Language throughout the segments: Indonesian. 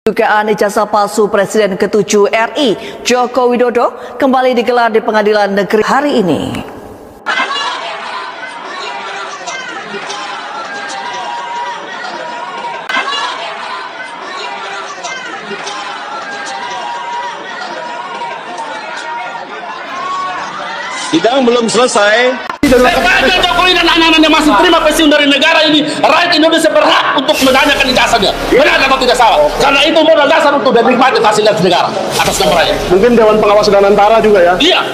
Dugaan ijazah palsu Presiden ke-7 RI Joko Widodo kembali digelar di Pengadilan Negeri hari ini. Sidang belum selesai. Rakyat Jokowi dan anak-anaknya masih terima pensiun dari negara ini. Rakyat Indonesia berhak untuk menanyakan ijazahnya. Benar atau tidak salah? Karena itu modal dasar untuk menikmati fasilitas negara atas nama rakyat. Mungkin Dewan Pengawas dan Antara juga ya. Iya.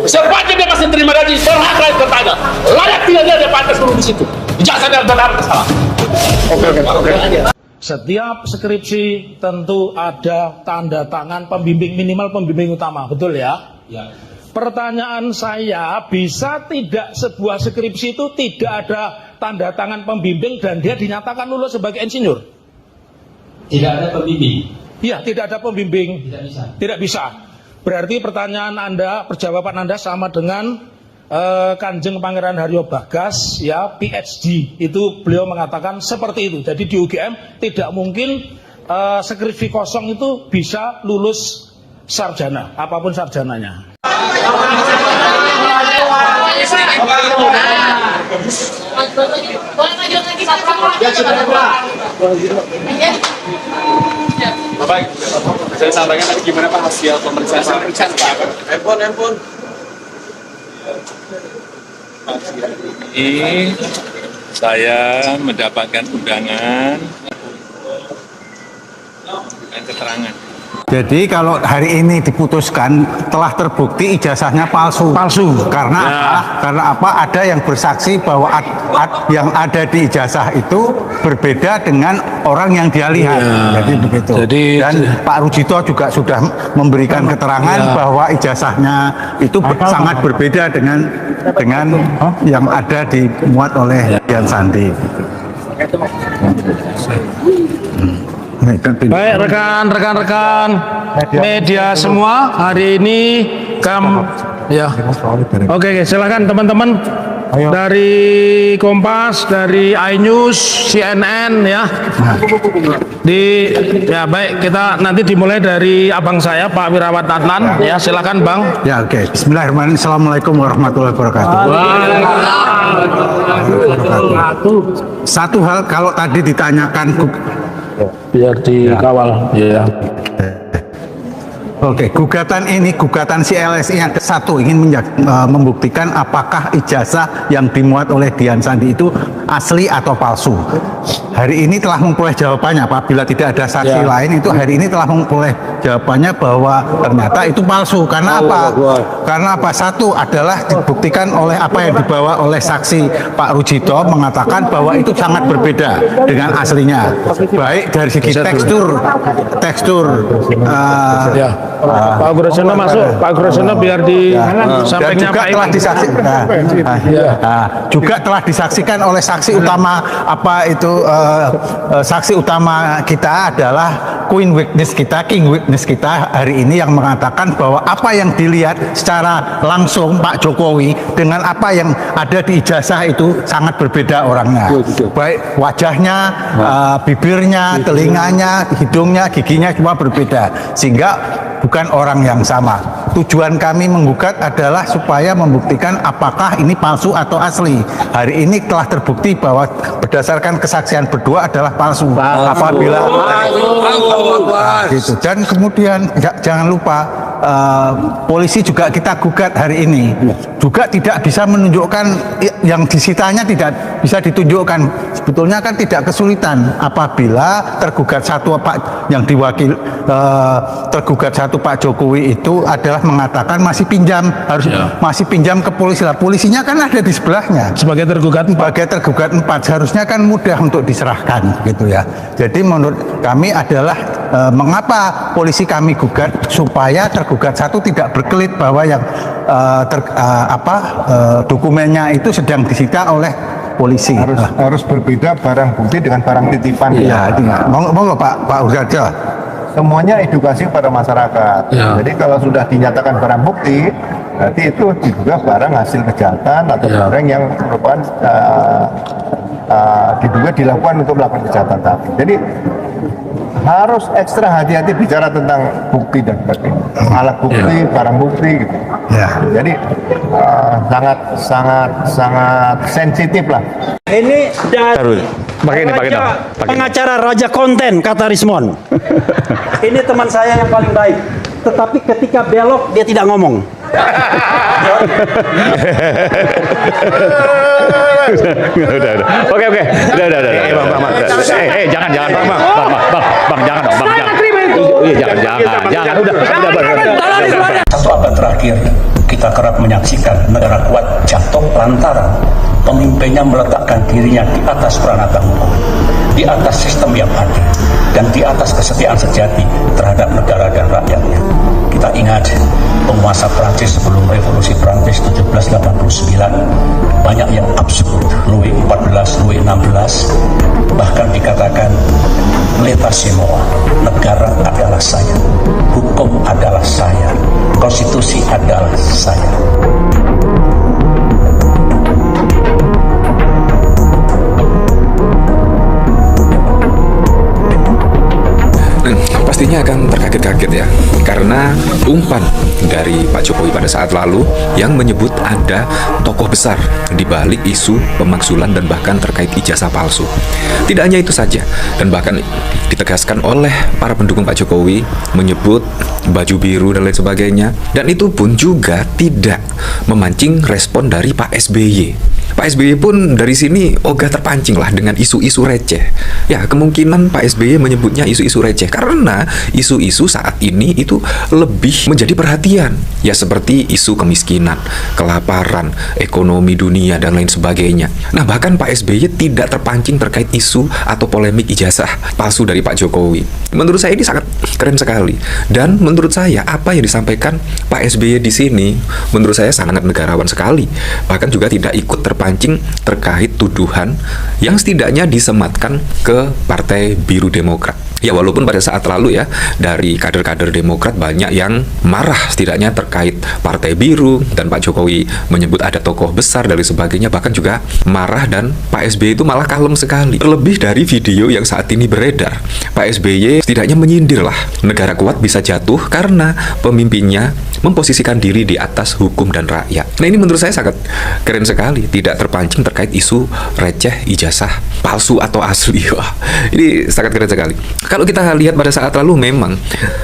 Sepanjang dia masih terima gaji, berhak rakyat bertanya. Layak tidak dia pantas dulu di situ. Ijazahnya benar atau salah? Oke. Setiap skripsi tentu ada tanda tangan pembimbing, minimal pembimbing utama, betul ya? Ya. Pertanyaan saya, bisa tidak sebuah skripsi itu tidak ada tanda tangan pembimbing dan dia dinyatakan lulus sebagai insinyur? Tidak ada pembimbing. Iya, tidak ada pembimbing. Tidak bisa. Tidak bisa. Berarti pertanyaan Anda, perjawaban Anda sama dengan Kanjeng Pangeran Haryo Bagas, ya, PhD. Itu beliau mengatakan seperti itu. Jadi di UGM tidak mungkin skripsi kosong itu bisa lulus sarjana, apapun sarjananya. Baik, saya sampaikan tadi gimana Pak hasil pemeriksaan Pak? Handphone. Ini saya mendapatkan undangan dan keterangan. Jadi kalau hari ini diputuskan telah terbukti ijazahnya palsu. Karena apa? Ada yang bersaksi bahwa yang ada di ijazah itu berbeda dengan orang yang dia lihat. Jadi begitu. Dan Pak Rujito juga sudah memberikan keterangan bahwa ijazahnya itu sangat berbeda dengan yang ada dimuat oleh Dian Sandi. Baik, rekan-rekan media semua, hari ini Oke, silakan teman-teman dari Kompas, dari iNews, CNN ya. Baik, kita nanti dimulai dari abang saya Pak Wirawan Adnan ya, silakan Bang. Ya, oke. Bismillahirrahmanirrahim. Assalamualaikum warahmatullahi wabarakatuh. Satu hal, kalau tadi ditanyakan Biar dikawal ya. Oke, gugatan si LSI yang satu ingin membuktikan apakah ijazah yang dimuat oleh Dian Sandi itu asli atau palsu. Hari ini telah memperoleh jawabannya, Pak. Bila tidak ada saksi lain, itu hari ini telah memperoleh jawabannya bahwa ternyata itu palsu. Karena apa? Karena apa? Satu adalah dibuktikan oleh apa yang dibawa oleh saksi Pak Rujito mengatakan bahwa itu sangat berbeda dengan aslinya. Baik dari segi tekstur. Pak Gurosono masuk, Pak Gurosono biar disampaikan juga telah disaksikan. Juga telah disaksikan oleh saksi utama saksi utama kita adalah King Witness kita hari ini yang mengatakan bahwa apa yang dilihat secara langsung Pak Jokowi dengan apa yang ada di ijazah itu sangat berbeda orangnya. Baik wajahnya, bibirnya, telinganya, hidungnya, giginya semua berbeda. Sehingga bukan orang yang sama. Tujuan kami menggugat adalah supaya membuktikan apakah ini palsu atau asli. Hari ini telah terbukti bahwa berdasarkan kesaksian berdua adalah palsu. Apabila gitu. Dan kemudian jangan lupa polisi juga kita gugat hari ini. Juga tidak bisa menunjukkan yang disitanya, tidak bisa ditunjukkan. Sebetulnya kan tidak kesulitan apabila tergugat satu yang diwakil tergugat satu Pak Jokowi itu adalah mengatakan masih pinjam ke polisi. Lah polisinya kan ada di sebelahnya. Sebagai tergugat 4 seharusnya kan mudah untuk diserahkan gitu ya. Jadi menurut kami adalah mengapa polisi kami gugat supaya tergugat satu tidak berkelit bahwa yang dokumennya itu sedang disita oleh polisi. Harus berbeda barang bukti dengan barang titipan. Iya, monggo Pak Urgajo. Semuanya edukasi pada masyarakat. Jadi kalau sudah dinyatakan barang bukti, berarti itu diduga barang hasil kejahatan atau barang yang merupakan diduga dilakukan untuk melakukan kejahatan tadi. Jadi harus ekstra hati-hati bicara tentang bukti dan sebagainya, alat bukti, barang bukti gitu. Jadi sangat sensitif lah. Ini dari pengacara Raja Konten, kata Rismon. Ini teman saya yang paling baik. Tetapi ketika belok dia tidak ngomong. Udah. Oke. Udah. Jangan, Bang, jangan dong, Bang. Jangan. Udah. Satu abad terakhir, kita kerap menyaksikan negara kuat jatuh lantaran pemimpinnya meletakkan dirinya di atas peranata hukum, di atas sistem yang adil, dan di atas kesetiaan sejati terhadap negara dan rakyatnya. Kita ingat penguasa Prancis sebelum revolusi Prancis 1789, banyak yang absurd. Louis XIV, Louis XVI, bahkan dikatakan l'état c'est moi, negara adalah saya, hukum adalah saya, konstitusi adalah saya. Pastinya akan terkaget-kaget ya, karena umpan dari Pak Jokowi pada saat lalu yang menyebut ada tokoh besar di balik isu pemakzulan dan bahkan terkait ijazah palsu. Tidak hanya itu saja, dan bahkan ditegaskan oleh para pendukung Pak Jokowi menyebut baju biru dan lain sebagainya, dan itu pun juga tidak memancing respon dari Pak SBY. Pak SBY pun dari sini ogah terpancing lah dengan isu-isu receh. Ya, kemungkinan Pak SBY menyebutnya isu-isu receh karena isu-isu saat ini itu lebih menjadi perhatian. Ya, seperti isu kemiskinan, kelaparan, ekonomi dunia, dan lain sebagainya. Nah, bahkan Pak SBY tidak terpancing terkait isu atau polemik ijazah palsu dari Pak Jokowi. Menurut saya ini sangat keren sekali. Dan menurut saya apa yang disampaikan Pak SBY di sini menurut saya sangat negarawan sekali. Bahkan juga tidak ikut terpancing terkait tuduhan yang setidaknya disematkan ke Partai Biru Demokrat. Ya, walaupun pada saat lalu ya dari kader-kader Demokrat banyak yang marah setidaknya terkait Partai Biru, dan Pak Jokowi menyebut ada tokoh besar dan sebagainya, bahkan juga marah, dan Pak SBY itu malah kalem sekali. Terlebih dari video yang saat ini beredar, Pak SBY setidaknya menyindir lah negara kuat bisa jatuh karena pemimpinnya memposisikan diri di atas hukum dan rakyat. Nah, ini menurut saya sangat keren sekali, tidak terpancing terkait isu receh ijazah palsu atau asli. Wah, ini sangat keren sekali. Kalau kita lihat pada saat lalu memang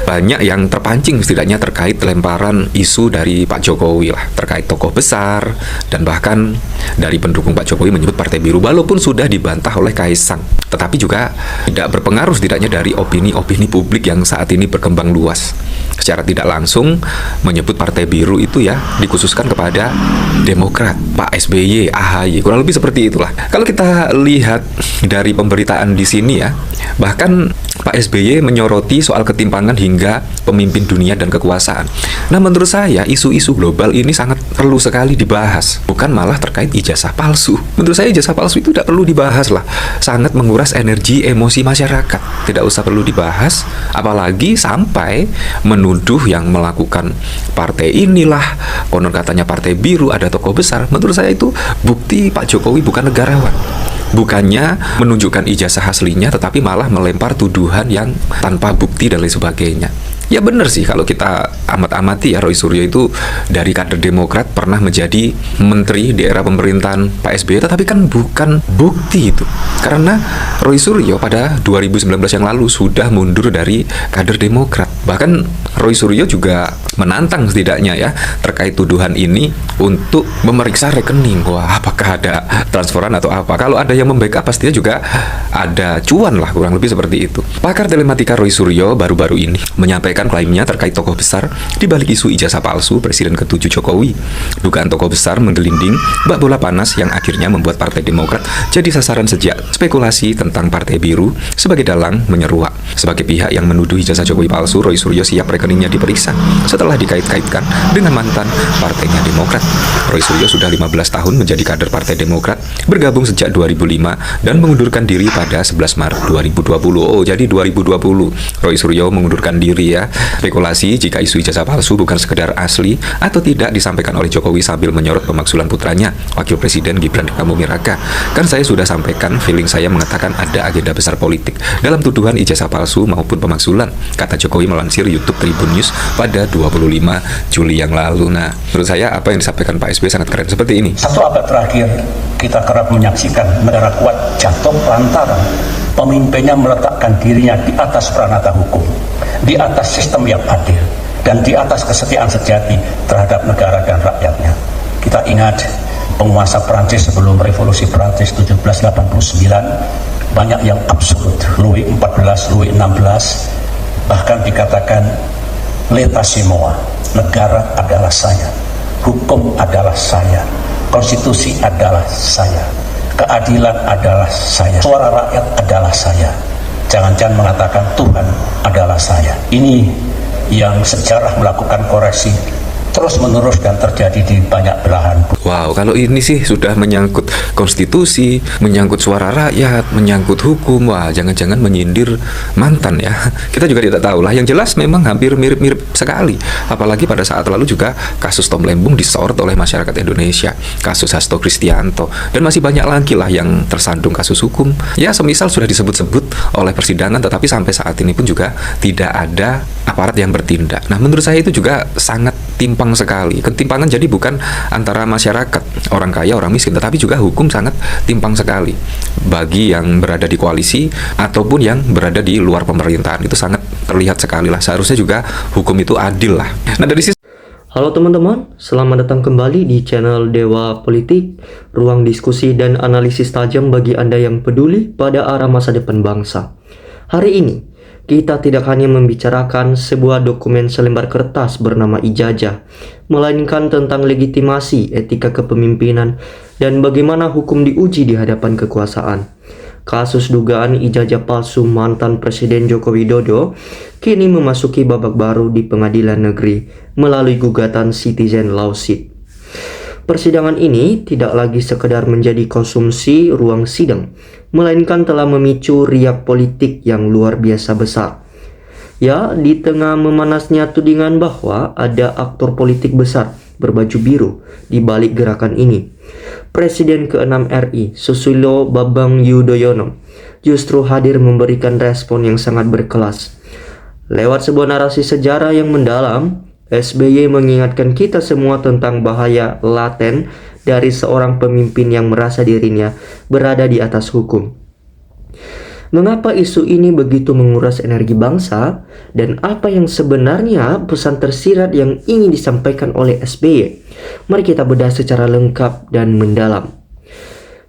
banyak yang terpancing setidaknya terkait lemparan isu dari Pak Jokowi lah, terkait tokoh besar, dan bahkan dari pendukung Pak Jokowi menyebut Partai Biru, walaupun sudah dibantah oleh Kaisang, tetapi juga tidak berpengaruh setidaknya dari opini-opini publik yang saat ini berkembang luas. Secara tidak langsung menyebut Partai Biru itu ya dikhususkan kepada Demokrat, Pak SBY, AHY, kurang lebih seperti itulah. Kalau kita lihat dari pemberitaan di sini ya, bahkan Pak SBY menyoroti soal ketimpangan hingga pemimpin dunia dan kekuasaan. Nah, menurut saya isu-isu global ini sangat perlu sekali dibahas, bukan malah terkait ijazah palsu. Menurut saya ijazah palsu itu tidak perlu dibahas lah, sangat menguras energi emosi masyarakat. Tidak usah perlu dibahas, apalagi sampai menuduh yang melakukan partai inilah, konon katanya Partai Biru ada tokoh besar. Menurut saya itu bukti Pak Jokowi bukan negarawan. Bukannya menunjukkan ijazah aslinya, tetapi malah melempar tuduhan yang tanpa bukti dan lain sebagainya. Ya benar sih, kalau kita amat-amati ya, Roy Suryo itu dari kader Demokrat pernah menjadi menteri di era pemerintahan Pak SBY, tetapi kan bukan bukti itu. Karena Roy Suryo pada 2019 yang lalu sudah mundur dari kader Demokrat. Bahkan Roy Suryo juga menantang setidaknya ya terkait tuduhan ini untuk memeriksa rekening. Wah, apakah ada transferan atau apa? Kalau ada yang membackup pastinya juga ada cuan lah, kurang lebih seperti itu. Pakar telematika Roy Suryo baru-baru ini menyampaikan klaimnya terkait tokoh besar di balik isu ijazah palsu Presiden ke-7 Jokowi. Dugaan tokoh besar menggelinding bak bola panas yang akhirnya membuat Partai Demokrat jadi sasaran sejak spekulasi tentang Partai Biru sebagai dalang menyeruak. Sebagai pihak yang menuduh ijazah Jokowi palsu, Roy Suryo siap rekeningnya diperiksa setelah dikait-kaitkan dengan mantan partainya Demokrat. Roy Suryo sudah 15 tahun menjadi kader Partai Demokrat, bergabung sejak 2005 dan mengundurkan diri pada 11 Maret 2020. Oh, jadi 2020 Roy Suryo mengundurkan diri ya. Spekulasi jika isu ijazah palsu bukan sekedar asli atau tidak disampaikan oleh Jokowi sambil menyorot pemaksulan putranya, Wakil Presiden Gibran Rakabuming Raka. Kan saya sudah sampaikan, feeling saya mengatakan ada agenda besar politik dalam tuduhan ijazah palsu maupun pemaksulan, kata Jokowi melansir YouTube Tribun News pada 25 Juli yang lalu. Nah, menurut saya apa yang disampaikan Pak SBY sangat keren seperti ini. Satu abad terakhir, kita kerap menyaksikan negara kuat jatuh lantaran pemimpinnya meletakkan dirinya di atas pranata hukum, di atas sistem yang adil, dan di atas kesetiaan sejati terhadap negara dan rakyatnya. Kita ingat penguasa Prancis sebelum revolusi Prancis 1789, banyak yang absurd. Louis XIV, Louis XVI, bahkan dikatakan l'état c'est moi, negara adalah saya, hukum adalah saya, konstitusi adalah saya, keadilan adalah saya, suara rakyat adalah saya. Jangan-jangan mengatakan Tuhan adalah saya. Ini yang sejarah melakukan koreksi terus-menerus dan terjadi di banyak belahan. Wow, kalau ini sih sudah menyangkut konstitusi, menyangkut suara rakyat, menyangkut hukum. Wah, jangan-jangan menyindir mantan ya. Kita juga tidak tahu lah. Yang jelas memang hampir mirip-mirip sekali. Apalagi pada saat lalu juga kasus Tom Lembung disorot oleh masyarakat Indonesia, kasus Hasto Kristianto, dan masih banyak lagi lah yang tersandung kasus hukum. Ya, semisal sudah disebut-sebut oleh persidangan, tetapi sampai saat ini pun juga tidak ada aparat yang bertindak. Nah, menurut saya itu juga sangat timpang sekali. Ketimpangan jadi bukan antara masyarakat, orang kaya, orang miskin, tetapi juga hukum sangat timpang sekali. Bagi yang berada di koalisi ataupun yang berada di luar pemerintahan, itu sangat terlihat sekali lah. Seharusnya juga hukum itu adil lah. Nah, dari sisi Halo teman-teman, selamat datang kembali di channel Dewa Politik, ruang diskusi dan analisis tajam bagi Anda yang peduli pada arah masa depan bangsa. Hari ini, kita tidak hanya membicarakan sebuah dokumen selembar kertas bernama ijazah, melainkan tentang legitimasi etika kepemimpinan dan bagaimana hukum diuji di hadapan kekuasaan. Kasus dugaan ijazah palsu mantan Presiden Joko Widodo kini memasuki babak baru di pengadilan negeri melalui gugatan citizen lawsuit. Persidangan ini tidak lagi sekedar menjadi konsumsi ruang sidang, melainkan telah memicu riak politik yang luar biasa besar. Ya, di tengah memanasnya tudingan bahwa ada aktor politik besar berbaju biru di balik gerakan ini, Presiden ke-6 RI, Susilo Bambang Yudhoyono, justru hadir memberikan respon yang sangat berkelas. Lewat sebuah narasi sejarah yang mendalam, SBY mengingatkan kita semua tentang bahaya laten dari seorang pemimpin yang merasa dirinya berada di atas hukum. Mengapa isu ini begitu menguras energi bangsa, dan apa yang sebenarnya pesan tersirat yang ingin disampaikan oleh SBY? Mari kita bedah secara lengkap dan mendalam.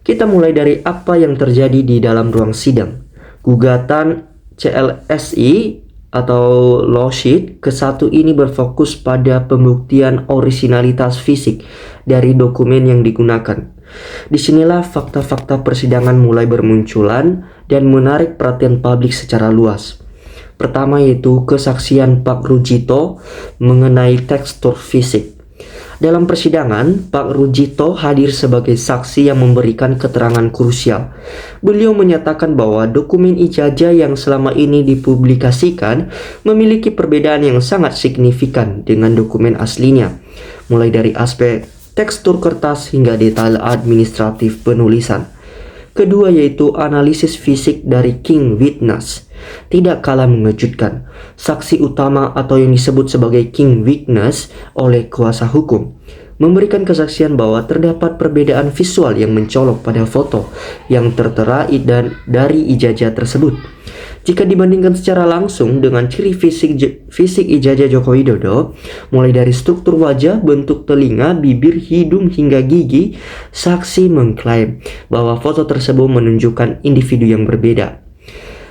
Kita mulai dari apa yang terjadi di dalam ruang sidang. Gugatan CLSI atau lawsuit ke-1 ini berfokus pada pembuktian orisinalitas fisik dari dokumen yang digunakan. Disinilah fakta-fakta persidangan mulai bermunculan dan menarik perhatian publik secara luas. Pertama yaitu kesaksian Pak Rujito mengenai tekstur fisik. Dalam persidangan, Pak Rujito hadir sebagai saksi yang memberikan keterangan krusial. Beliau menyatakan bahwa dokumen ijazah yang selama ini dipublikasikan memiliki perbedaan yang sangat signifikan dengan dokumen aslinya, mulai dari aspek tekstur kertas hingga detail administratif penulisan. Kedua yaitu analisis fisik dari King Witness. Tidak kalah mengejutkan, saksi utama atau yang disebut sebagai King Witness oleh kuasa hukum memberikan kesaksian bahwa terdapat perbedaan visual yang mencolok pada foto yang tertera dan dari ijazah tersebut. Jika dibandingkan secara langsung dengan ciri fisik ijazah Joko Widodo, mulai dari struktur wajah, bentuk telinga, bibir, hidung, hingga gigi, saksi mengklaim bahwa foto tersebut menunjukkan individu yang berbeda.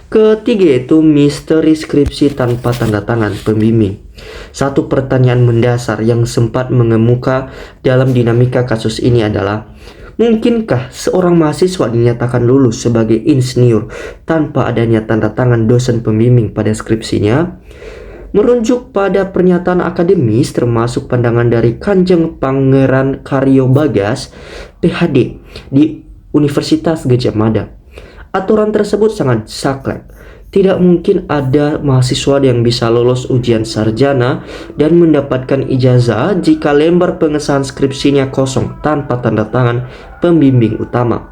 Ketiga yaitu misteri skripsi tanpa tanda tangan pembimbing. Satu pertanyaan mendasar yang sempat mengemuka dalam dinamika kasus ini adalah, mungkinkah seorang mahasiswa dinyatakan lulus sebagai insinyur tanpa adanya tanda tangan dosen pembimbing pada skripsinya? Merujuk pada pernyataan akademis termasuk pandangan dari Kanjeng Pangeran Karyo Bagas, PhD di Universitas Gadjah Mada. Aturan tersebut sangat saklek, Tidak mungkin ada mahasiswa yang bisa lolos ujian sarjana dan mendapatkan ijazah jika lembar pengesahan skripsinya kosong tanpa tanda tangan pembimbing utama.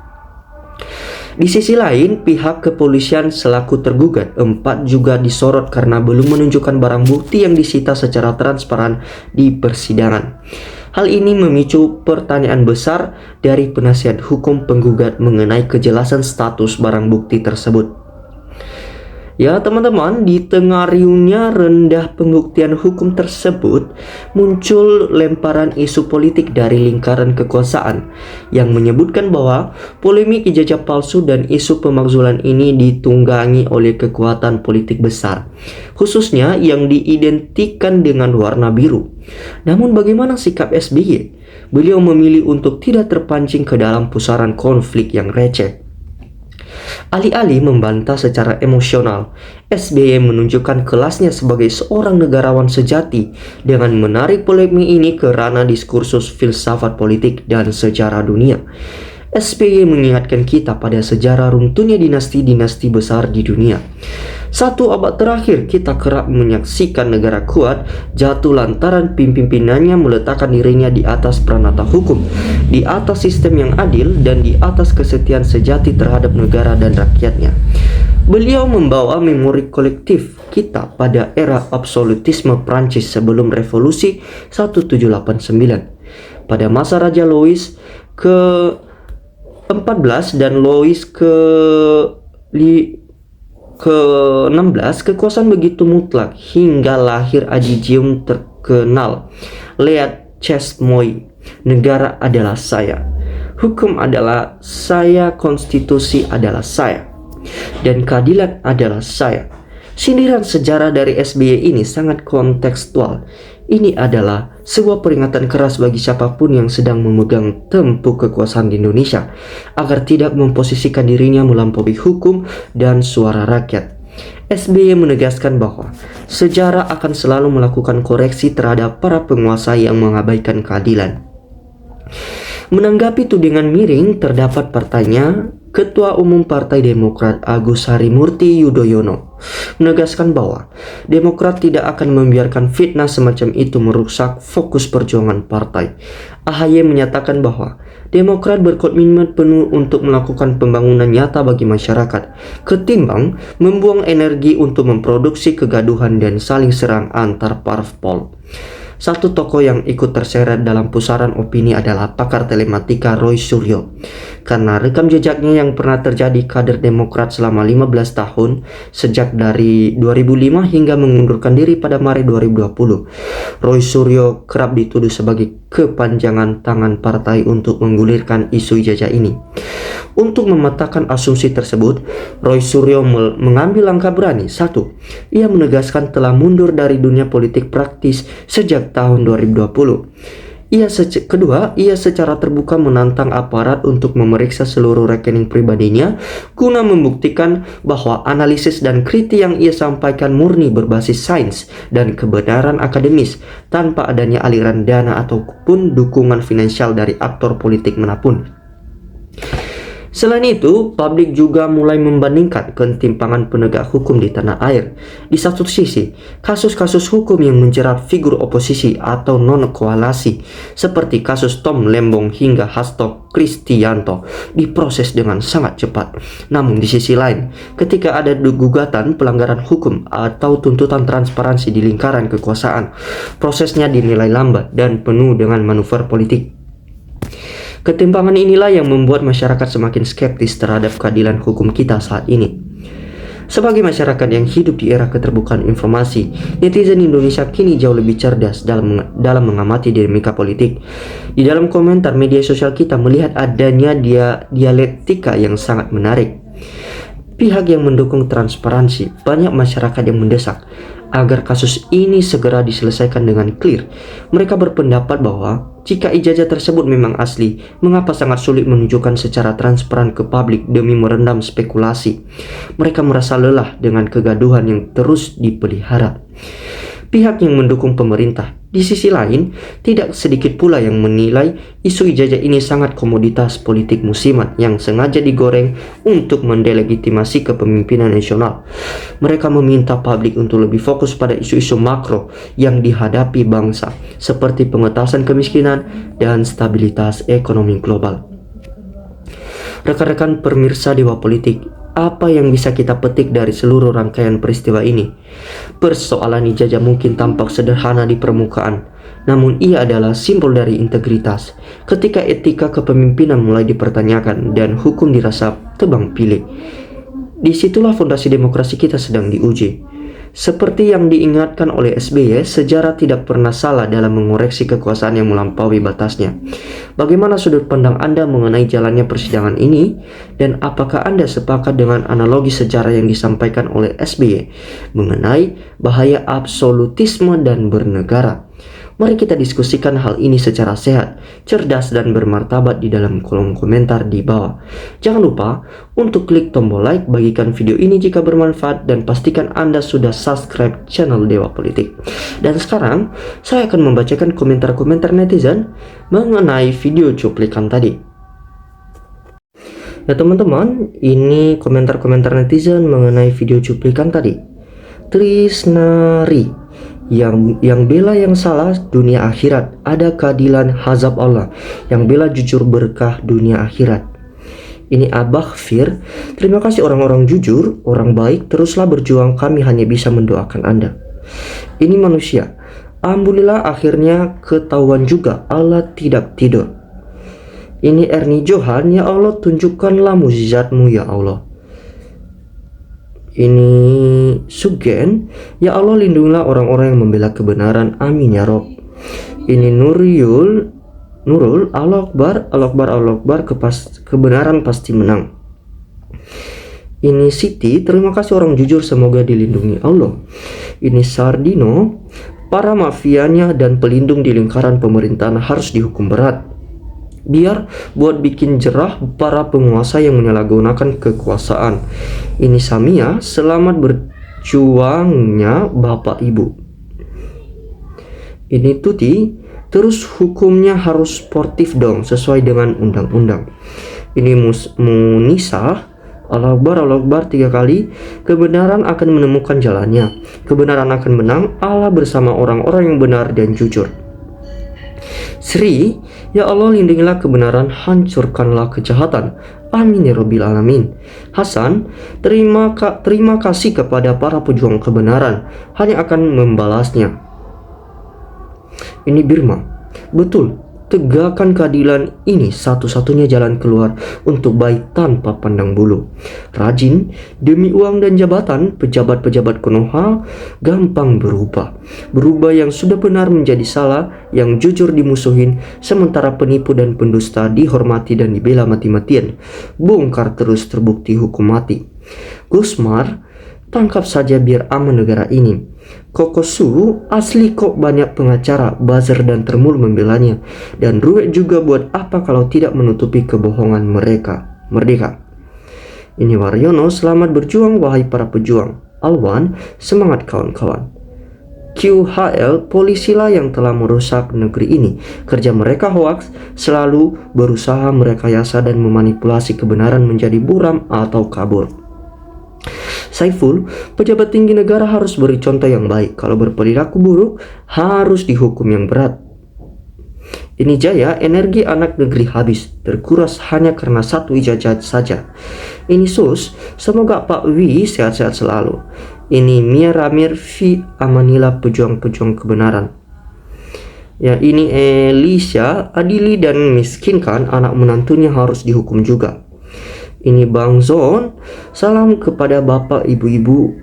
Di sisi lain, pihak kepolisian selaku tergugat 4 juga disorot karena belum menunjukkan barang bukti yang disita secara transparan di persidangan. Hal ini memicu pertanyaan besar dari penasihat hukum penggugat mengenai kejelasan status barang bukti tersebut. Ya teman-teman, di tengah riuhnya rendah pembuktian hukum tersebut, muncul lemparan isu politik dari lingkaran kekuasaan yang menyebutkan bahwa polemik ijazah palsu dan isu pemakzulan ini ditunggangi oleh kekuatan politik besar, khususnya yang diidentikan dengan warna biru. Namun bagaimana sikap SBY? Beliau memilih untuk tidak terpancing ke dalam pusaran konflik yang receh. Alih-alih membantah secara emosional, SBY menunjukkan kelasnya sebagai seorang negarawan sejati dengan menarik polemik ini ke ranah diskursus filsafat politik dan sejarah dunia. SBY mengingatkan kita pada sejarah runtuhnya dinasti-dinasti besar di dunia. 1 abad terakhir kita kerap menyaksikan negara kuat jatuh lantaran pimpinannya meletakkan dirinya di atas pranata hukum, di atas sistem yang adil, dan di atas kesetiaan sejati terhadap negara dan rakyatnya. Beliau membawa memori kolektif kita pada era absolutisme Prancis sebelum revolusi 1789. Pada masa Raja Louis ke-14 dan Louis ke-16, kekuasaan begitu mutlak hingga lahir adigium terkenal Leat Chest Moi, negara adalah saya, hukum adalah saya, konstitusi adalah saya, dan keadilan adalah saya. Sindiran sejarah dari SBY ini sangat kontekstual. Ini adalah sebuah peringatan keras bagi siapapun yang sedang memegang tampuk kekuasaan di Indonesia agar tidak memposisikan dirinya melampaui hukum dan suara rakyat. SBY menegaskan bahwa sejarah akan selalu melakukan koreksi terhadap para penguasa yang mengabaikan keadilan. Menanggapi tudingan miring, terdapat partainya, Ketua Umum Partai Demokrat Agus Harimurti Yudhoyono menegaskan bahwa Demokrat tidak akan membiarkan fitnah semacam itu merusak fokus perjuangan partai. AHY menyatakan bahwa Demokrat berkomitmen penuh untuk melakukan pembangunan nyata bagi masyarakat, ketimbang membuang energi untuk memproduksi kegaduhan dan saling serang antar parpol. Satu tokoh yang ikut terseret dalam pusaran opini adalah pakar telematika Roy Suryo. Karena rekam jejaknya yang pernah terjadi kader Demokrat selama 15 tahun, sejak dari 2005 hingga mengundurkan diri pada Maret 2020. Roy Suryo kerap dituduh sebagai kepanjangan tangan partai untuk menggulirkan isu ijazah ini. Untuk mematahkan asumsi tersebut, Roy Suryo mengambil langkah berani. 1. Ia menegaskan telah mundur dari dunia politik praktis sejak tahun 2020. Kedua, ia secara terbuka menantang aparat untuk memeriksa seluruh rekening pribadinya guna membuktikan bahwa analisis dan kritik yang ia sampaikan murni berbasis sains dan kebenaran akademis tanpa adanya aliran dana ataupun dukungan finansial dari aktor politik manapun. Selain itu, publik juga mulai membandingkan ketimpangan penegak hukum di tanah air. Di satu sisi, kasus-kasus hukum yang menjerat figur oposisi atau non-koalisi seperti kasus Tom Lembong hingga Hasto Kristianto diproses dengan sangat cepat. Namun di sisi lain, ketika ada gugatan pelanggaran hukum atau tuntutan transparansi di lingkaran kekuasaan, prosesnya dinilai lambat dan penuh dengan manuver politik. Ketimpangan inilah yang membuat masyarakat semakin skeptis terhadap keadilan hukum kita saat ini. Sebagai masyarakat yang hidup di era keterbukaan informasi, netizen Indonesia kini jauh lebih cerdas dalam mengamati dinamika politik. Di dalam komentar media sosial kita melihat adanya dialektika yang sangat menarik. Pihak yang mendukung transparansi, banyak masyarakat yang mendesak agar kasus ini segera diselesaikan dengan clear. Mereka berpendapat bahwa jika ijazah tersebut memang asli, mengapa sangat sulit menunjukkan secara transparan ke publik demi meredam spekulasi? Mereka merasa lelah dengan kegaduhan yang terus dipelihara. pihak yang mendukung pemerintah. Di sisi lain, tidak sedikit pula yang menilai isu ijazah ini sangat komoditas politik musiman yang sengaja digoreng untuk mendelegitimasi kepemimpinan nasional. Mereka meminta publik untuk lebih fokus pada isu-isu makro yang dihadapi bangsa, seperti pengentasan kemiskinan dan stabilitas ekonomi global. Rekan-rekan pemirsa Dewa Politik, apa yang bisa kita petik dari seluruh rangkaian peristiwa ini? Persoalan ijazah mungkin tampak sederhana di permukaan, namun ia adalah simbol dari integritas. Ketika etika kepemimpinan mulai dipertanyakan dan hukum dirasa tebang pilih, disitulah fondasi demokrasi kita sedang diuji. Seperti yang diingatkan oleh SBY, sejarah tidak pernah salah dalam mengoreksi kekuasaan yang melampaui batasnya. Bagaimana sudut pandang Anda mengenai jalannya persidangan ini? Dan apakah Anda sepakat dengan analogi sejarah yang disampaikan oleh SBY mengenai bahaya absolutisme dan bernegara? Mari kita diskusikan hal ini secara sehat, cerdas, dan bermartabat di dalam kolom komentar di bawah. Jangan lupa untuk klik tombol like, bagikan video ini jika bermanfaat, dan pastikan Anda sudah subscribe channel Dewa Politik. Dan sekarang, saya akan membacakan komentar-komentar netizen mengenai video cuplikan tadi. Ya teman-teman, ini komentar-komentar netizen mengenai video cuplikan tadi. Trisnari, yang bela yang salah dunia akhirat, ada keadilan hazab Allah, yang bela jujur berkah dunia akhirat. Ini Abah Fir, terima kasih orang-orang jujur, orang baik, teruslah berjuang, kami hanya bisa mendoakan Anda. Ini manusia, alhamdulillah akhirnya ketahuan juga, Allah tidak tidur. Ini Ernie Johan, ya Allah tunjukkanlah mukjizatmu ya Allah. Ini Sugen, ya Allah lindungilah orang-orang yang membela kebenaran, amin ya Rob. Ini Nurul, Allah Akbar, Allah Akbar, Allah Akbar, kebenaran pasti menang. Ini Siti, terima kasih orang jujur, semoga dilindungi Allah. Ini Sardino, para mafianya dan pelindung di lingkaran pemerintahan harus dihukum berat. Biar buat bikin jerah para penguasa yang menyalahgunakan kekuasaan. Ini Samia, selamat berjuangnya Bapak Ibu. Ini Tuti, terus hukumnya harus sportif dong, sesuai dengan undang-undang. Ini Munisa, Allah Akbar 3 kali, kebenaran akan menemukan jalannya. Kebenaran akan menang, Allah bersama orang-orang yang benar dan jujur. Sri, ya Allah lindungilah kebenaran, hancurkanlah kejahatan, amin ya Rabbil Alamin. Hasan, terima kasih kepada para pejuang kebenaran, hanya akan membalasnya. Ini Birma, betul, tegakkan keadilan, ini satu-satunya jalan keluar untuk baik tanpa pandang bulu. Rajin, demi uang dan jabatan, pejabat-pejabat Konoha gampang berubah. Berubah yang sudah benar menjadi salah, yang jujur dimusuhin, sementara penipu dan pendusta dihormati dan dibela mati-matian. Bongkar terus terbukti hukum mati. Gusmar, tangkap saja biar aman negara ini. Kokosu, asli kok banyak pengacara, buzzer dan termul membelanya. Dan Ruwet juga buat apa kalau tidak menutupi kebohongan mereka. Merdeka. Ini Waryono, selamat berjuang wahai para pejuang. Alwan, semangat kawan-kawan. QHL, polisilah yang telah merusak negeri ini. Kerja mereka hoaks, selalu berusaha merekayasa dan memanipulasi kebenaran menjadi buram atau kabur. Saiful, pejabat tinggi negara harus beri contoh yang baik. Kalau berperilaku buruk, harus dihukum yang berat. Ini Jaya, energi anak negeri habis, terkuras hanya karena satu ijazah saja. Ini Sus, semoga Pak Wi sehat-sehat selalu. Ini Mia Ramir Fi, amanilah pejuang-pejuang kebenaran. Ya, ini Elisha, adili dan miskinkan anak menantunya harus dihukum juga. Ini Bang Zon, salam kepada bapak ibu-ibu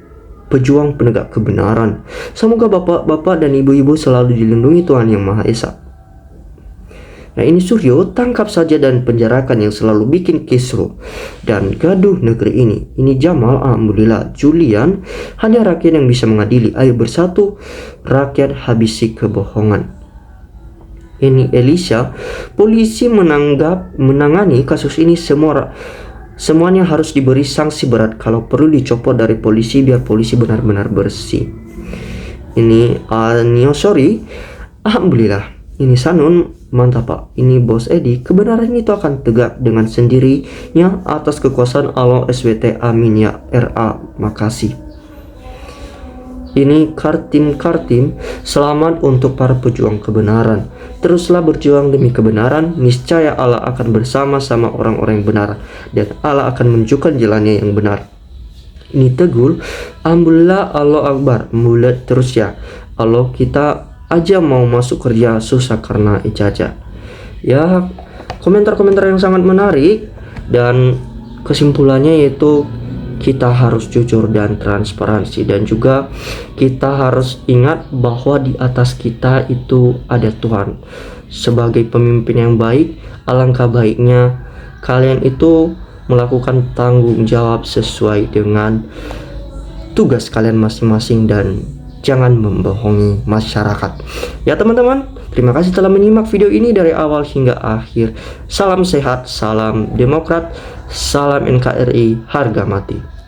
pejuang penegak kebenaran. Semoga bapak-bapak dan ibu-ibu selalu dilindungi Tuhan Yang Maha Esa. Nah ini Suryo, tangkap saja dan penjarakan yang selalu bikin kisruh dan gaduh negeri ini. Ini Jamal, alhamdulillah. Julian, hanya rakyat yang bisa mengadili. Ayo bersatu, rakyat habisi kebohongan. Ini Elisha, polisi menangani kasus ini semuanya harus diberi sanksi berat, kalau perlu dicopot dari polisi biar polisi benar-benar bersih. Ini Niosori, alhamdulillah. Ini Sanun, mantap Pak. Ini Bos Edi, kebenaran itu akan tegak dengan sendirinya atas kekuasaan Allah SWT. Amin ya RA. Makasih. Ini Kartim, selamat untuk para pejuang kebenaran. Teruslah berjuang demi kebenaran, niscaya Allah akan bersama-sama orang-orang yang benar, dan Allah akan menunjukkan jalannya yang benar. Ini Tegul, alhamdulillah, Allah Akbar, mulut terus ya Allah, kita aja mau masuk kerja susah karena ijazah. Ya, komentar-komentar yang sangat menarik, dan kesimpulannya yaitu kita harus jujur dan transparansi, dan juga kita harus ingat bahwa di atas kita itu ada Tuhan. Sebagai pemimpin yang baik, alangkah baiknya kalian itu melakukan tanggung jawab sesuai dengan tugas kalian masing-masing dan jangan membohongi masyarakat. Ya teman-teman, terima kasih telah menyimak video ini dari awal hingga akhir. Salam sehat, salam demokrat, salam NKRI, harga mati.